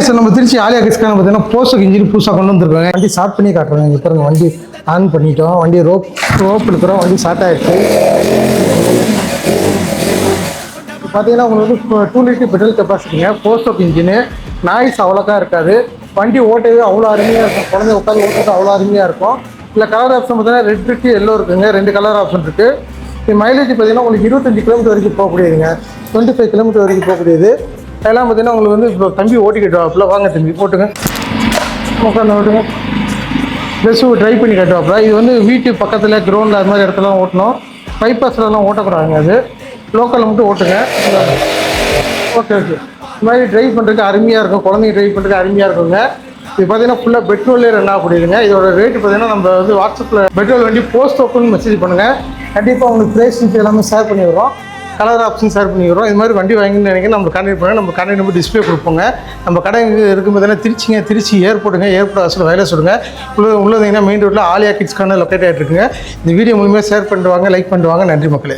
Sir நம்ம திருச்சி ஆலியா கிட்ஸ்க்கான பார்த்தீங்கன்னா poster engine புதுசாக கொண்டு வந்துருக்காங்க. வண்டி ஸ்டார்ட் பண்ணி காட்டுறாங்க. இங்கே பாருங்க, வண்டி ஆன் பண்ணிட்டோம். வண்டி ரோப் எடுக்கிறோம். வண்டி ஸ்டார்ட் ஆகிடுச்சு. பார்த்தீங்கன்னா உங்களுக்கு 2 லிட்டர் பெட்ரோல் கெப்பாசிட்டிங்க. போஸ்டர் இன்ஜினு நாய்ஸ் அவ்வளோக்கா இருக்காது. வண்டி ஓட்டவே அவ்வளோ அருமையாக இருக்கும். குழந்தை உட்காந்து ஓட்டுறது அவ்வளோ அருமையாக இருக்கும். இல்லை கலர் ஆப்ஷன் பார்த்தீங்கன்னா ரெட் இருக்கு, எல்லோ இருக்குங்க. 2 கலர் ஆப்ஷன் இருக்குது. இது மைலேஜ் பார்த்தீங்கன்னா உங்களுக்கு 25 கிலோமீட்டர் வரைக்கும் போகக்கூடியதுங்க. 25 கிலோமீட்டர் வரைக்கும் போகக்கூடியது. அதெல்லாம் பார்த்தீங்கன்னா உங்களுக்கு வந்து இப்போ தம்பி ஓட்டிக்கிட்டு வாங்க தம்பி போட்டுங்க, உட்காந்து ஓட்டுங்க. ப்ளஸ்ஸு ட்ரை பண்ணி கட்டுவாப்பில். இது வந்து வீட்டு பக்கத்தில் கிரவுண்டில் அது மாதிரி இடத்துலாம் ஓட்டணும். பைபாஸ்லாம் ஓட்டக்கூடாதுங்க. அது லோக்கலில் மட்டும் ஓட்டுங்க. ஓகே. இது மாதிரி ட்ரைவ் பண்ணுறதுக்கு அருமையாக இருக்கும். குழந்தைங்க ட்ரைவ் பண்ணுறதுக்கு அருமையாக இருக்குங்க. இது பார்த்தீங்கன்னா ஃபுல்லாக பெட்ரோலே ரன் ஆகக்கூடியதுங்க. இதோட ரேட்டு பார்த்தீங்கன்னா நம்ம வந்து வாட்ஸ்அப்பில் பெட்ரோல் வண்டி போஸ்ட் ஓப்பன் மெசேஜ் பண்ணுங்கள். கண்டிப்பாக உங்களுக்கு ப்ரைஸ் எல்லாமே ஷேர் பண்ணி வரோம். கலர் ஆப்ஷன் ஷேர் பண்ணி வரோம். இது மாதிரி வண்டி வாங்கின்னு நினைக்கிறேன் நம்ம கான்டாக்ட் பண்ணுங்கள். நம்ம கான்டாக்ட் நம்பர் டிஸ்பிளே கொடுப்போங்க. நம்ம கடை இருக்கும் பார்த்தீங்கன்னா திருச்சி ஏர்போர்ட்டுங்க. ஏர்போர்ட் ஹாஸ்டல் வயலே சொல்லுங்கள். உள்ளதீங்கன்னா மெயின் ரோட்டில் ஆலியா கிட்ஸ்க்கான லொக்கேட் ஆகிட்டு இருக்குங்க. இந்த வீடியோ மூலமாக ஷேர் பண்ணிட்டு வாங்க, லைக் பண்ணிட்டு வாங்க. நன்றி மக்களே.